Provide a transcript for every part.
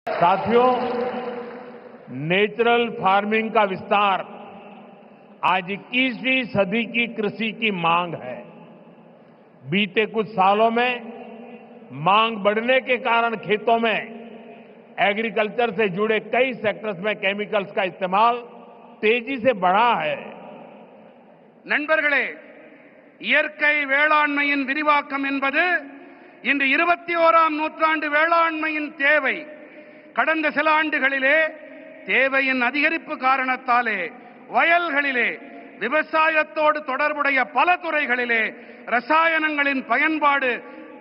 साथियों, natural farming का विस्तार आज 21वीं सदी की कृषि की मांग है। बीते कुछ सालों में मांग बढ़ने के कारण खेतों में एग्रीकल्चर से जुड़े कई सेक्टर्स में केमिकल्स का इस्तेमाल तेजी से बढ़ा है। நண்பர்களே, இயற்கை வேளாண்மையின் விரிவாக்கம் என்பது இன்று 21ஆம் நூற்றாண்டு வேளாண்மையின் தேவை. கடந்த சில ஆண்டுகளிலே தேவையின் அதிகரிப்பு காரணத்தாலே வயல்களிலே விவசாயத்தோடு தொடர்புடைய பல துறைகளிலே ரசாயனங்களின் பயன்பாடு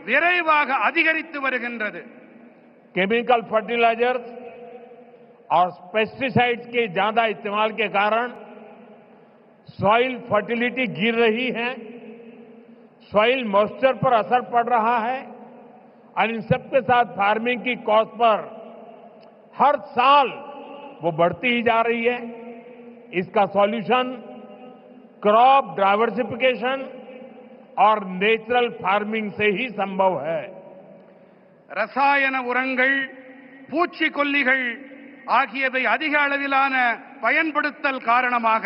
விரைவாக அதிகரித்து வருகின்றது. केमिकल फर्टिलाइजर्स और पेस्टिसाइड्स के ज्यादा इस्तेमाल के कारण सॉइल फर्टिलिटी गिर रही है, सॉइल मॉइस्चर पर असर पड़ रहा है और इन सबके साथ फार्मिंग की कॉस्ट पर हर साल वो बढ़ती ही जा रही है। इसका सॉल्यूशन क्रॉप डाइवर्सिफिकेशन और नेचुरल फार्मिंग से ही संभव है। ரசாயன உரங்கள், பூச்சிக்கொல்லிகள் ஆகியவை அதிக அளவிலான பயன்படுத்தல் காரணமாக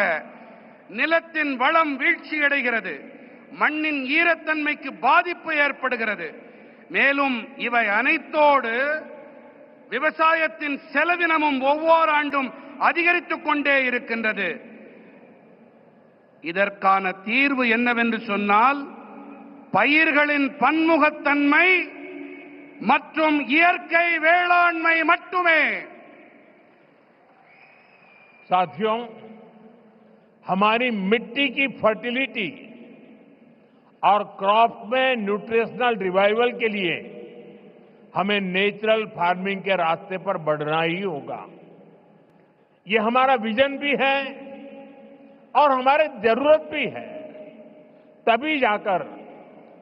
நிலத்தின் வளம் வீழ்ச்சியடைகிறது, மண்ணின் ஈரத்தன்மைக்கு பாதிப்பு ஏற்படுகிறது. மேலும் இவை அனைத்தோடு விவசாயத்தின் செலவினமும் ஒவ்வொரு ஆண்டும் அதிகரித்துக் கொண்டே இருக்கின்றது. இதற்கான தீர்வு என்னவென்று சொன்னால், பயிர்களின் பன்முகத்தன்மை மற்றும் இயற்கை வேளாண்மை மட்டுமே. साथियों, हमारी मिट्टी की फर्टिलिटी और क्रॉप में न्यूट्रिशनल रिवाइवल के लिए हमें नेचुरल फार्मिंग के रास्ते पर बढ़ना ही होगा। ये हमारा विजन भी है और हमारी जरूरत भी है। तभी जाकर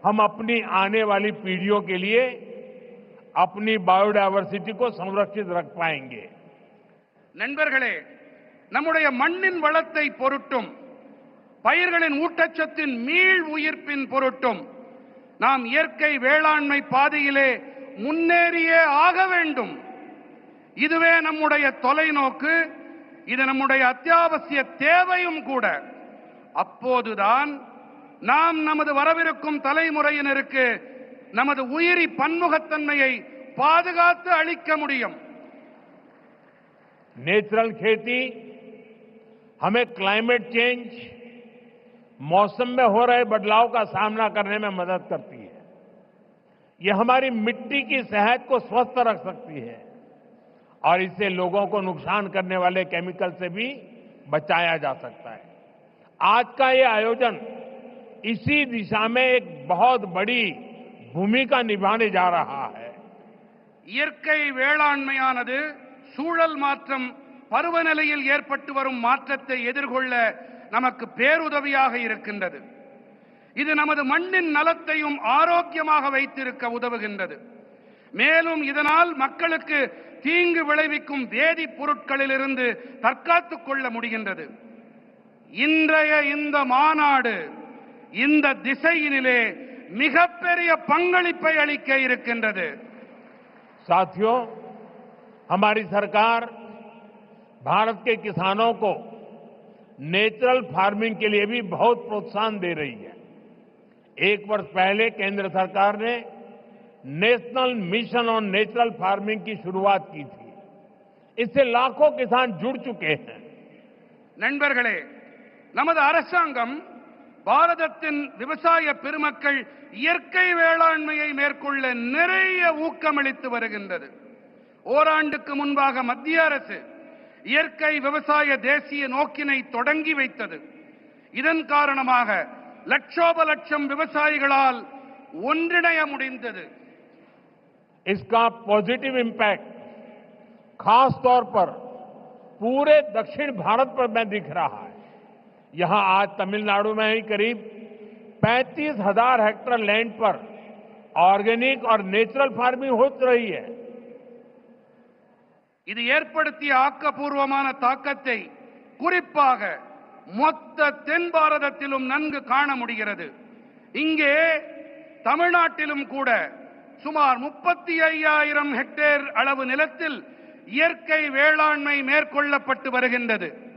हम अपनी आने वाली पीढ़ियों के लिए अपनी बायोडायवर्सिटी को संरक्षित रख पाएंगे। நண்பர்களே, நம்முடைய மண்ணின் வளத்தை பொருட்டும் பயிர்களின் ஊட்டச்சத்தின் மீள் உயிர்ப்பின் பொருட்டும் நாம் இயற்கை வேளாண்மை பாதையிலே முன்னேறியே ஆக வேண்டும். இதுவே நம்முடைய தொலைநோக்கு, இது நம்முடைய அத்தியாவசிய தேவையும் கூட. அப்போதுதான் நாம் நமது வரவிருக்கும் தலைமுறையினருக்கு நமது உயிரி பன்முகத்தன்மையை பாதுகாத்து அளிக்க முடியும். नेचुरल खेती हमें क्लाइमेट चेंज, मौसम में हो रहे बदलाव का सामना करने में मदद करती है। यह हमारी मिट्टी की सेहत को स्वस्थ रख सकती है और इससे लोगों को नुकसान करने वाले केमिकल से भी बचाया जा सकता है। आज का ये आयोजन इसी दिशा में एक बहुत बड़ी भूमिका निभाने जा रहा है। இயற்கை வேளாண்மையானது சூழல் மாற்றம், பருவநிலையில் ஏற்பட்டு வரும் மாற்றத்தை எதிர்கொள்ள நமக்கு பேருதவியாக இருக்கின்றது. இது நமது மண்ணின் நலத்தையும் ஆரோக்கியமாக வைத்திருக்க உதவுகின்றது. மேலும் இதனால் மக்களுக்கு தீங்கு விளைவிக்கும் வேதிப் பொருட்களிலிருந்து தற்காத்துக் கொள்ள முடிகின்றது. இன்றைய இந்த மாநாடு இந்த திசையினிலே மிகப்பெரிய பங்களிப்பை அளிக்க இருக்கின்றது. साथियों, हमारी सरकार भारत के किसानों को नेचुरल फार्मिंग के लिए भी बहुत प्रोत्साहन दे रही है। एक वर्ष पहले केंद्र सरकार ने national mission on natural farming की शुरुआत की थी। इससे लाखों किसान जुड़ चुके हैं। நண்பர்களே, நமது அரசாங்கம் பாரதத்தின் விவசாய பெருமக்கள் இயற்கை வேளாண்மையை மேற்கொள்ள நிறைய ஊக்கமளித்து வருகின்றது. ஓராண்டுக்கு முன்பாக மத்திய அரசு இயற்கை விவசாய தேசிய நோக்கினை தொடங்கி வைத்தது. இதன் காரணமாக லட்சோப லட்சம் விவசாயிகளால் ஒன்றிணைய முடிந்தது. इसका पॉजिटिव इम्पैक्ट खास तौर पर पूरे दक्षिण भारत पर में दिख रहा है। यहां आज तमिलनाडु में ही करीब 35,000 हेक्टेयर लैंड पर ऑर्गेनिक और नेचुरल फार्मिंग हो रही है। இது ஏற்படுத்திய ஆக்கப்பூர்வமான தாக்கத்தை குறிப்பாக மொத்த தென் பாரதத்திலும் நன்கு காண முடிகிறது. இங்கே தமிழ்நாட்டிலும் கூட சுமார் 35,000 ஹெக்டேர் அளவு நிலத்தில் இயற்கை வேளாண்மை மேற்கொள்ளப்பட்டு வருகின்றது.